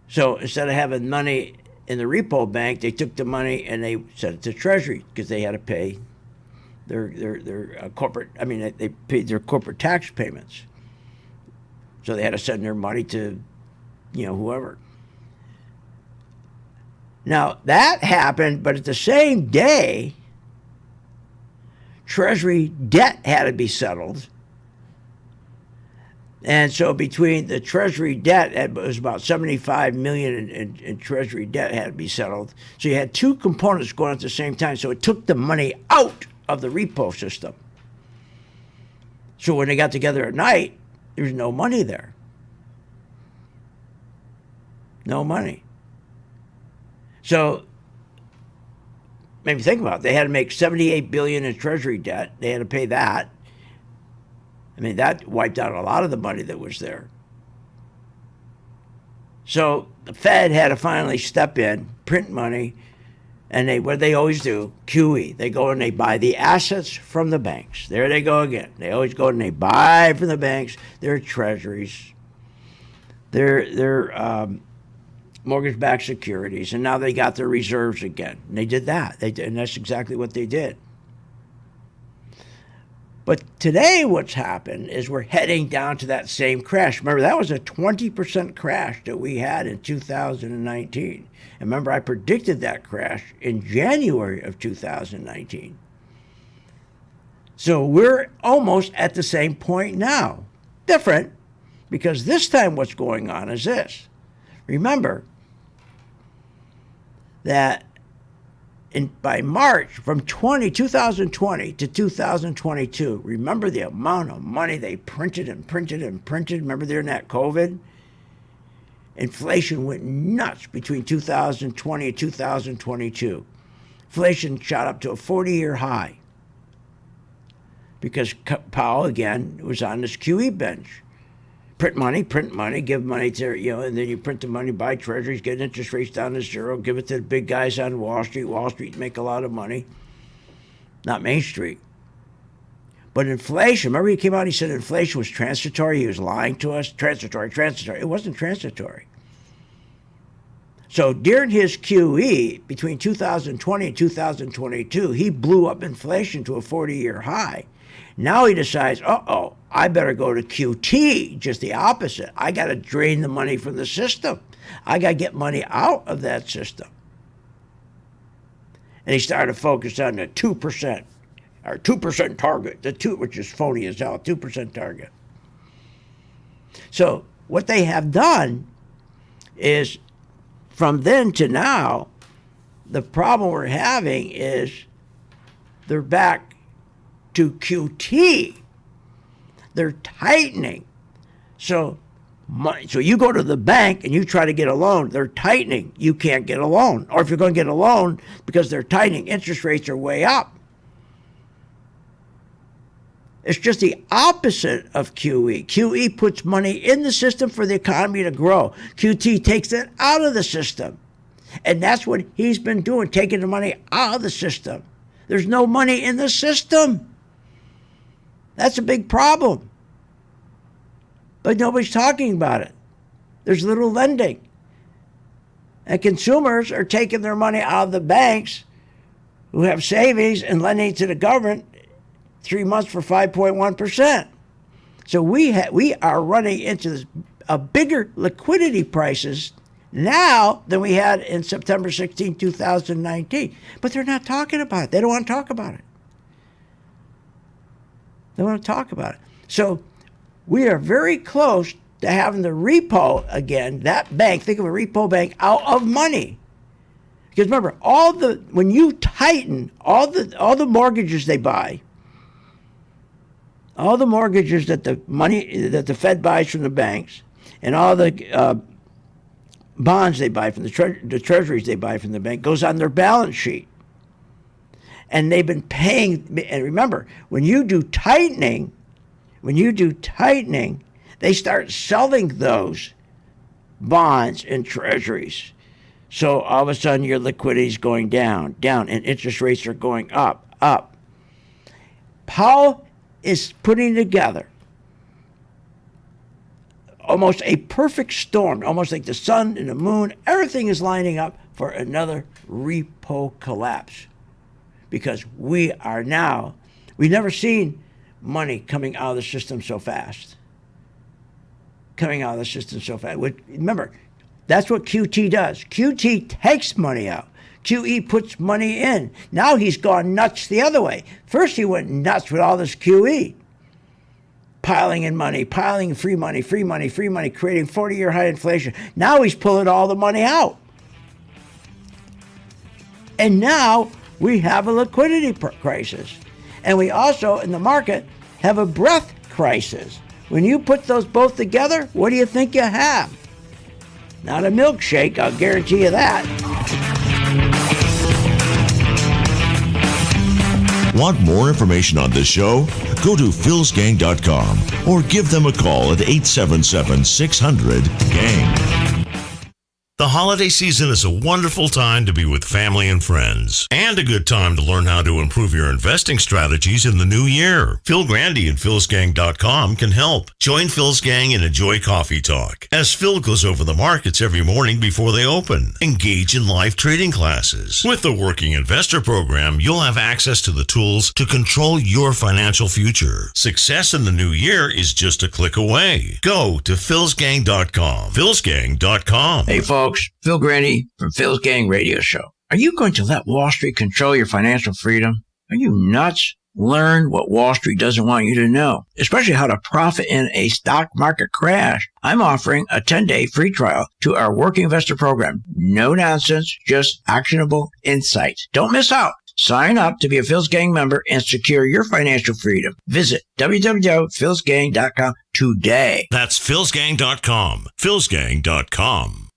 Speaker 1: So instead of having money in the repo bank, they took the money and they sent it to Treasury because they had to pay their corporate. I mean, they paid their corporate tax payments. So they had to send their money to, whoever. Now that happened, but at the same day, Treasury debt had to be settled. And so between the Treasury debt, it was about $75 million in Treasury debt had to be settled. So you had two components going at the same time. So it took the money out of the repo system. So when they got together at night, there's no money there. No money. So maybe think about it. They had to make $78 billion in Treasury debt. They had to pay that. I mean, that wiped out a lot of the money that was there. So the Fed had to finally step in, print money, and what they always do, QE. They go and they buy the assets from the banks. There they go again. They always go and they buy from the banks their treasuries, their mortgage-backed securities, and now they got their reserves again. And they did that. And that's exactly what they did. But today what's happened is we're heading down to that same crash. Remember, that was a 20% crash that we had in 2019. And remember, I predicted that crash in January of 2019. So we're almost at the same point now. Different, because this time what's going on is this. Remember that by March, from 2020 to 2022, remember the amount of money they printed and printed and printed? Remember during that COVID? inflation went nuts between 2020 and 2022. Inflation shot up to a 40-year high because Powell, again, was on this QE bench. Print money, give money to, and then you print the money, buy treasuries, get interest rates down to zero, give it to the big guys on Wall Street. Wall Street make a lot of money, not Main Street. But inflation, remember he came out and he said inflation was transitory. He was lying to us. Transitory. It wasn't transitory. So during his QE, between 2020 and 2022, he blew up inflation to a 40-year high. Now he decides, I better go to QT, just the opposite. I got to drain the money from the system. I got to get money out of that system. And he started to focus on the 2%, or 2% target, which is phony as hell, 2% target. So what they have done is, from then to now, the problem we're having is they're back to QT. They're tightening. So you go to the bank and you try to get a loan, they're tightening. You can't get a loan. Or if you're going to get a loan, because they're tightening, interest rates are way up. It's just the opposite of QE. QE puts money in the system for the economy to grow. QT takes it out of the system. And that's what he's been doing, taking the money out of the system. There's no money in the system. That's a big problem. But nobody's talking about it. There's little lending. And consumers are taking their money out of the banks who have savings and lending to the government 3 months for 5.1%. So we are running into a bigger liquidity crisis now than we had in September 16, 2019. But they're not talking about it. They don't want to talk about it. They want to talk about it. So we are very close to having the repo again, that bank, think of a repo bank, out of money. Because remember, when you tighten all the mortgages they buy, all the mortgages that the Fed buys from the banks, and all the bonds they buy from the treasuries they buy from the bank, goes on their balance sheet. And they've been paying. And remember, when you do tightening, they start selling those bonds and treasuries. So all of a sudden your liquidity is going down, and interest rates are going up. Powell is putting together almost a perfect storm, almost like the sun and the moon. Everything is lining up for another repo collapse. Because we've never seen money coming out of the system so fast. Remember, that's what QT does. QT takes money out. QE puts money in. Now he's gone nuts the other way. First he went nuts with all this QE. Piling in money, piling free money, creating 40-year high inflation. Now he's pulling all the money out. And now we have a liquidity crisis. And we also, in the market, have a breath crisis. When you put those both together, what do you think you have? Not a milkshake, I'll guarantee you that.
Speaker 2: Want more information on this show? Go to philsgang.com or give them a call at 877-600-GANG. The holiday season is a wonderful time to be with family and friends, and a good time to learn how to improve your investing strategies in the new year. Phil Grande and philsgang.com can help. Join Phil's Gang and enjoy coffee talk, as Phil goes over the markets every morning before they open. Engage in live trading classes. With the Working Investor Program, you'll have access to the tools to control your financial future. Success in the new year is just a click away. Go to philsgang.com. philsgang.com.
Speaker 1: Hey, folks. Phil Grande from Phil's Gang Radio Show. Are you going to let Wall Street control your financial freedom? Are you nuts? Learn what Wall Street doesn't want you to know, especially how to profit in a stock market crash. I'm offering a 10-day free trial to our Working Investor Program. No nonsense, just actionable insights. Don't miss out. Sign up to be a Phil's Gang member and secure your financial freedom. Visit www.philsgang.com today.
Speaker 2: That's philsgang.com. philsgang.com.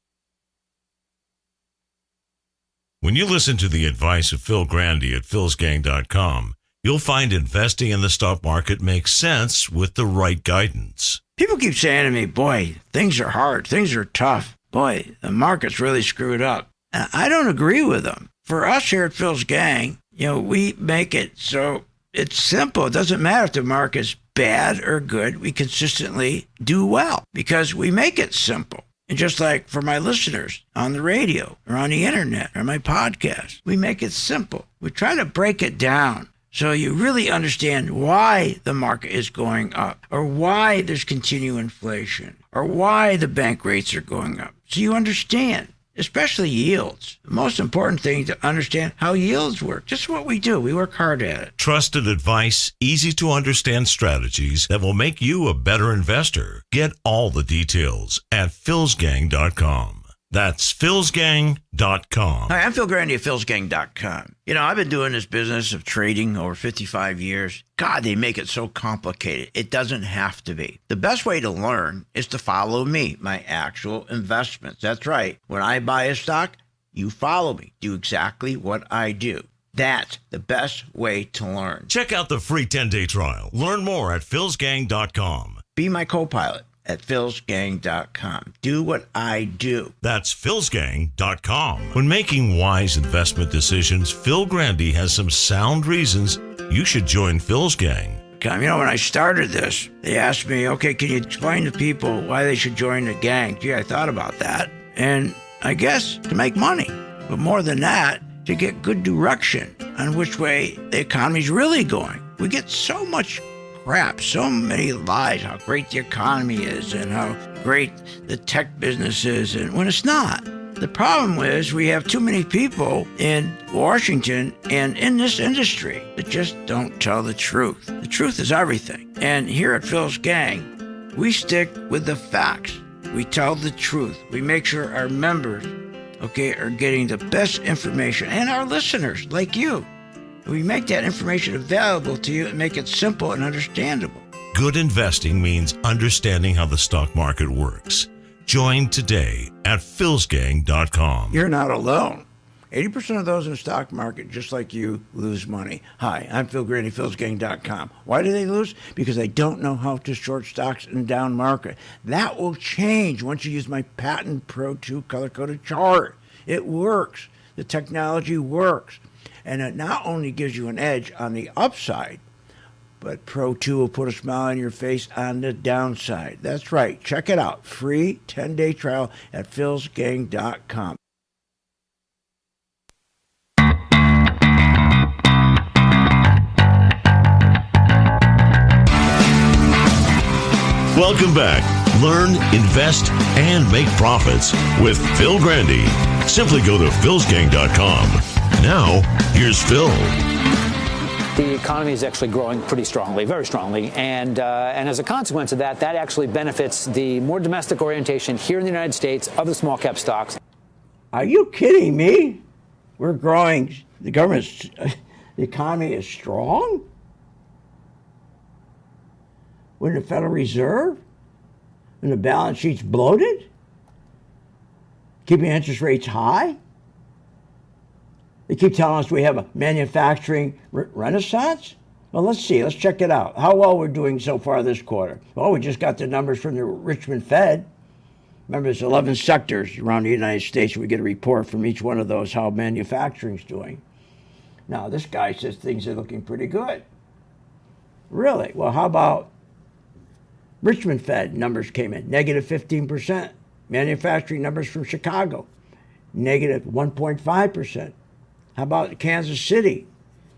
Speaker 2: When you listen to the advice of Phil Grande at philsgang.com, you'll find investing in the stock market makes sense with the right guidance.
Speaker 1: People keep saying to me, boy, things are hard. Things are tough. Boy, the market's really screwed up. And I don't agree with them. For us here at Phil's Gang, we make it so it's simple. It doesn't matter if the market's bad or good. We consistently do well because we make it simple. And just like for my listeners on the radio or on the internet or my podcast, we make it simple. We try to break it down so you really understand why the market is going up or why there's continued inflation or why the bank rates are going up. So you understand, especially yields. The most important thing to understand how yields work. Just what we do. We work hard at it.
Speaker 2: Trusted advice, easy to understand strategies that will make you a better investor. Get all the details at philsgang.com. That's philsgang.com.
Speaker 1: Hi, I'm Phil Grande at philsgang.com. I've been doing this business of trading over 55 years. God, they make it so complicated. It doesn't have to be. The best way to learn is to follow me, my actual investments. That's right. When I buy a stock, you follow me. Do exactly what I do. That's the best way to learn.
Speaker 2: Check out the free 10-day trial. Learn more at philsgang.com.
Speaker 1: Be my co-pilot at philsgang.com. Do what I do.
Speaker 2: That's philsgang.com. When making wise investment decisions, Phil Grande has some sound reasons you should join Phil's Gang.
Speaker 1: When I started this, they asked me, okay, can you explain to people why they should join the gang? Gee, I thought about that. And I guess to make money. But more than that, to get good direction on which way the economy's really going. We get so much crap, so many lies, how great the economy is and how great the tech business is, and when it's not. The problem is we have too many people in Washington and in this industry that just don't tell the truth. The truth is everything. And here at Phil's Gang, we stick with the facts. We tell the truth. We make sure our members, are getting the best information, and our listeners, like you. We make that information available to you and make it simple and understandable.
Speaker 2: Good investing means understanding how the stock market works. Join today at philsgang.com.
Speaker 1: You're not alone. 80% of those in the stock market, just like you, lose money. Hi, I'm Phil Grande, philsgang.com. Why do they lose? Because they don't know how to short stocks in down market. That will change once you use my patent Pro 2 color-coded chart. It works. The technology works. And it not only gives you an edge on the upside, but Pro 2 will put a smile on your face on the downside. That's right. Check it out. Free 10-day trial at philsgang.com.
Speaker 2: Welcome back. Learn, invest, and make profits with Phil Grande. Simply go to philsgang.com. Now, here's Phil.
Speaker 7: The economy is actually growing pretty strongly, very strongly, and as a consequence of that, that actually benefits the more domestic orientation here in the United States of the small cap stocks.
Speaker 1: Are you kidding me? We're growing. The economy is strong? When the Federal Reserve? When the balance sheet's bloated? Keeping interest rates high? They keep telling us we have a manufacturing renaissance? Well, let's see. Let's check it out. How well we're doing so far this quarter. Well, we just got the numbers from the Richmond Fed. Remember, there's 11 sectors around the United States. We get a report from each one of those how manufacturing's doing. Now, this guy says things are looking pretty good. Really? Well, how about Richmond Fed numbers came in, negative 15%. Manufacturing numbers from Chicago, negative 1.5%. How about Kansas City,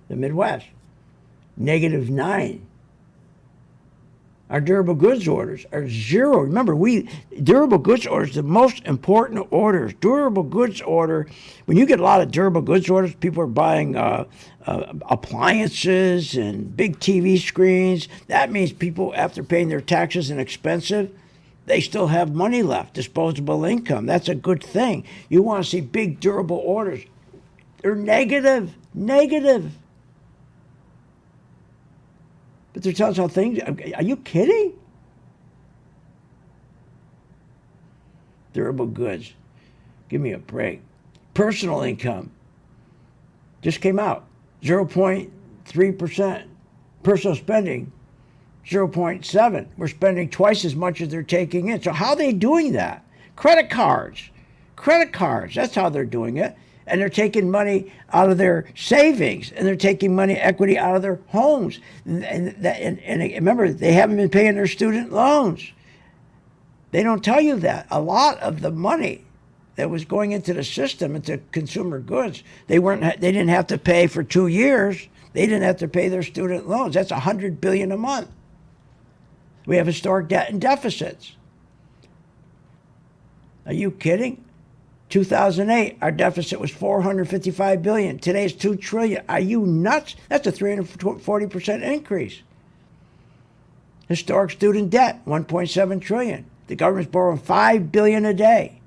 Speaker 1: the Midwest, negative 9%. Our durable goods orders are 0. Remember, durable goods orders, the most important orders. Durable goods order, when you get a lot of durable goods orders, people are buying appliances and big TV screens. That means people, after paying their taxes and expensive, they still have money left, disposable income. That's a good thing. You want to see big durable orders. They're negative. Negative. But they're telling us how things, are you kidding? Durable goods. Give me a break. Personal income. Just came out. 0.3%. Personal spending. 0.7. We're spending twice as much as they're taking in. So how are they doing that? Credit cards. Credit cards. That's how they're doing it. And they're taking money out of their savings, and they're taking money, equity out of their homes. And remember, they haven't been paying their student loans. They don't tell you that. A lot of the money that was going into the system, into consumer goods, they didn't have to pay for 2 years. They didn't have to pay their student loans. That's $100 billion a month. We have historic debt and deficits. Are you kidding? 2008, our deficit was $455 billion. Today it's $2 trillion. Are you nuts? That's a 340% increase. Historic student debt, $1.7 trillion. The government's borrowing $5 billion a day.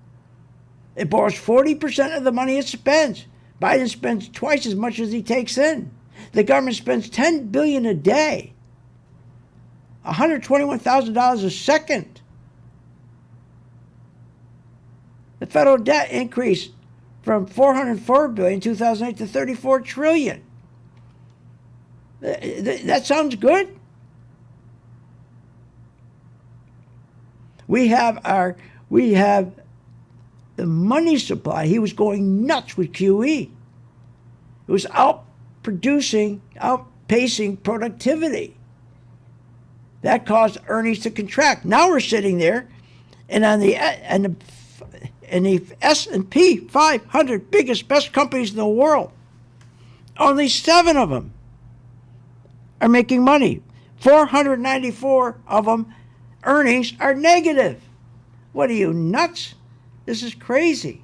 Speaker 1: It borrows 40% of the money it spends. Biden spends twice as much as he takes in. The government spends $10 billion a day. $121,000 a second. The federal debt increased from $404 billion in 2008 to $34 trillion. That sounds good. We have the money supply. He was going nuts with QE. It was outpacing productivity. That caused earnings to contract. Now we're sitting there, and on the S&P 500 biggest, best companies in the world, only 7 of them are making money. 494 of them earnings are negative. What are you, nuts? This is crazy.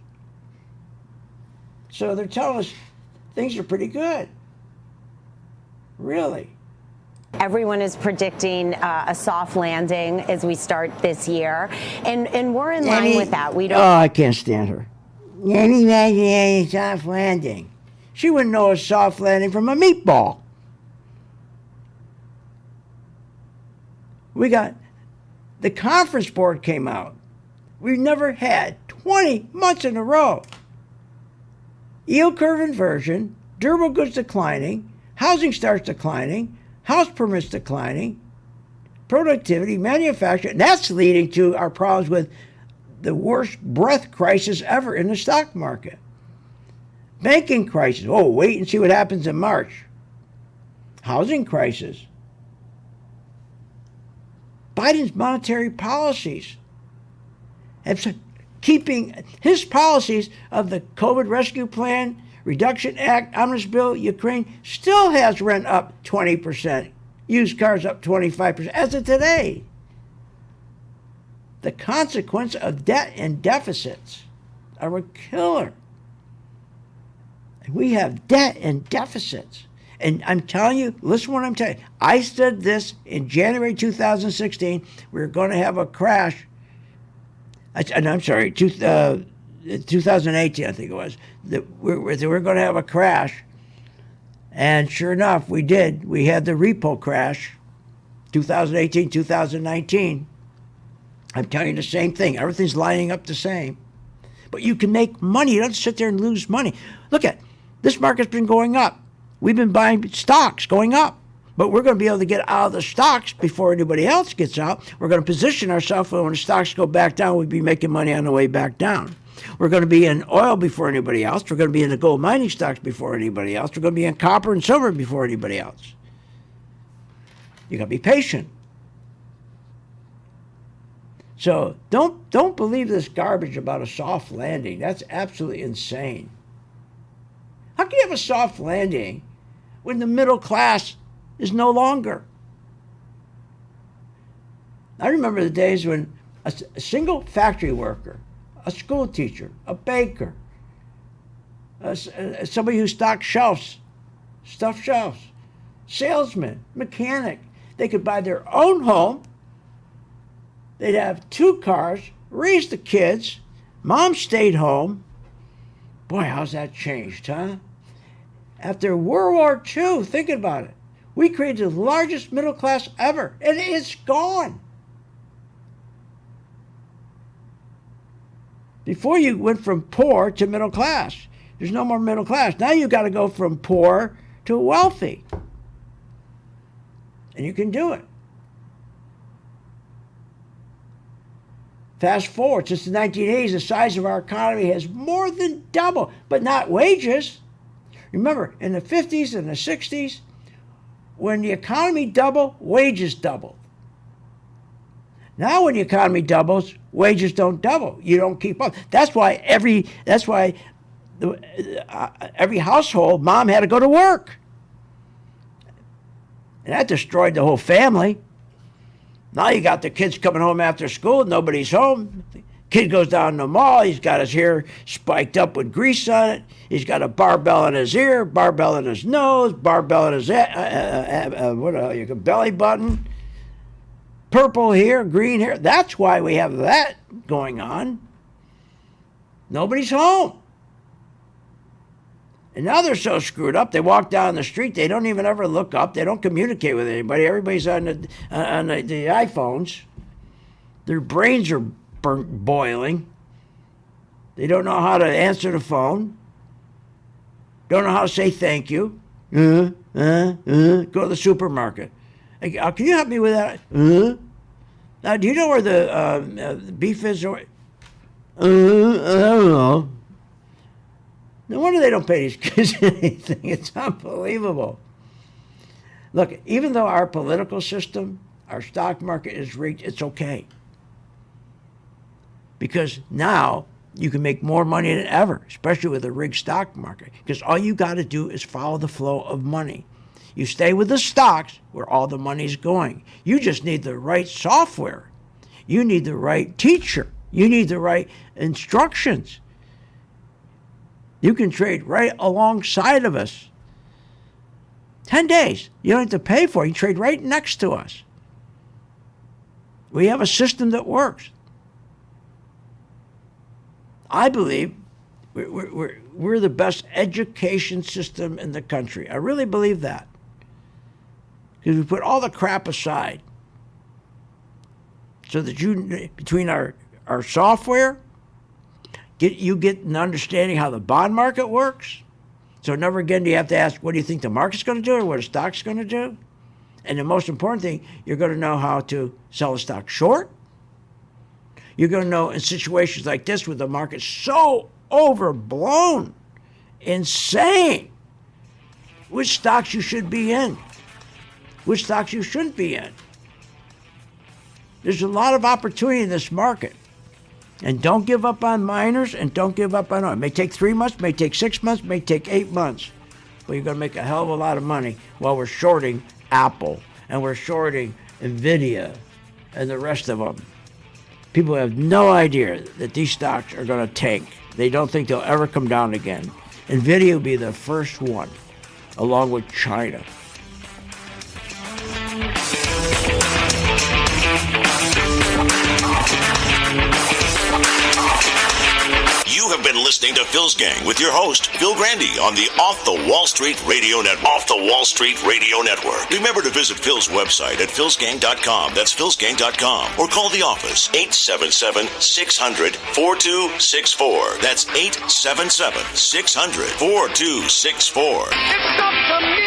Speaker 1: So they're telling us things are pretty good. Really.
Speaker 10: Everyone is predicting a soft landing as we start this year, and we're in line with that. We don't.
Speaker 1: Oh, I can't stand her. Any soft landing. She wouldn't know a soft landing from a meatball. We got the conference board came out. We've never had 20 months in a row. Yield curve inversion, durable goods declining, housing starts declining, house permits declining, productivity, manufacturing. That's leading to our problems with the worst breath crisis ever in the stock market. Banking crisis. Oh, wait and see what happens in March. Housing crisis. Biden's monetary policies have keeping his policies of the COVID rescue plan, Reduction Act, Omnibus Bill, Ukraine, still has rent up 20%, used cars up 25% as of today. The consequence of debt and deficits are a killer. We have debt and deficits. And I'm telling you, listen to what I'm telling you. I said this in January 2016. We were going to have a crash. I'm sorry, 2018, I think it was. We're going to have a crash. And sure enough, we did. We had the Repo crash, 2018, 2019. I'm telling you the same thing. Everything's lining up the same. But you can make money. You don't sit there and lose money. Look at this market's been going up. We've been buying stocks going up. But we're going to be able to get out of the stocks before anybody else gets out. We're going to position ourselves for when the stocks go back down, we'll be making money on the way back down. We're going to be in oil before anybody else. We're going to be in the gold mining stocks before anybody else. We're going to be in copper and silver before anybody else. You got to be patient. So don't believe this garbage about a soft landing. That's absolutely insane. How can you have a soft landing when the middle class is no longer? I remember the days when a single factory worker, a school teacher, a baker, somebody who stocked shelves, stuffed shelves, salesman, mechanic, they could buy their own home. They'd have 2 cars, raise the kids, mom stayed home. Boy, how's that changed, huh? After World War II, think about it. We created the largest middle class ever, and it's gone. Before you went from poor to middle class. There's no more middle class. Now you got to go from poor to wealthy. And you can do it. Fast forward, since the 1980s, the size of our economy has more than doubled, but not wages. Remember, in the 50s and the 60s, when the economy doubled, wages doubled. Now when the economy doubles, wages don't double. You don't keep up. That's why every household, mom had to go to work. And that destroyed the whole family. Now you got the kids coming home after school, nobody's home. The kid goes down to the mall, he's got his hair spiked up with grease on it. He's got a barbell in his ear, barbell in his nose, barbell in his belly button. Purple hair, green hair. That's why we have that going on. Nobody's home. And now they're so screwed up, they walk down the street, they don't even ever look up, they don't communicate with anybody. Everybody's on the iPhones. Their brains are boiling. They don't know how to answer the phone. Don't know how to say thank you. Go to the supermarket. Hey, can you help me with that? Now, do you know where the beef is? I don't know. No wonder they don't pay these kids anything. It's unbelievable. Look, even though our political system, our stock market is rigged, it's okay. Because now you can make more money than ever, especially with a rigged stock market. Because all you got to do is follow the flow of money. You stay with the stocks where all the money's going. You just need the right software. You need the right teacher. You need the right instructions. You can trade right alongside of us. 10 days. You don't have to pay for it. You trade right next to us. We have a system that works. I believe we're the best education system in the country. I really believe that. Because we put all the crap aside. So that between our software, you get an understanding how the bond market works. So never again do you have to ask, what do you think the market's going to do or what a stock's going to do? And the most important thing, you're going to know how to sell a stock short. You're going to know in situations like this where the market's so overblown, insane, which stocks you should be in, which stocks you shouldn't be in. There's a lot of opportunity in this market. And don't give up on miners and don't give up on oil. It may take 3 months, may take 6 months, may take 8 months. But you're going to make a hell of a lot of money while we're shorting Apple and we're shorting Nvidia and the rest of them. People have no idea that these stocks are going to tank. They don't think they'll ever come down again. Nvidia will be the first one, along with China.
Speaker 2: You have been listening to Phil's Gang with your host, Phil Grande, on the Off the Wall Street Radio Network. Off the Wall Street Radio Network. Remember to visit Phil's website at philsgang.com. That's philsgang.com. Or call the office, 877-600-4264. That's 877-600-4264.
Speaker 4: It's up to me.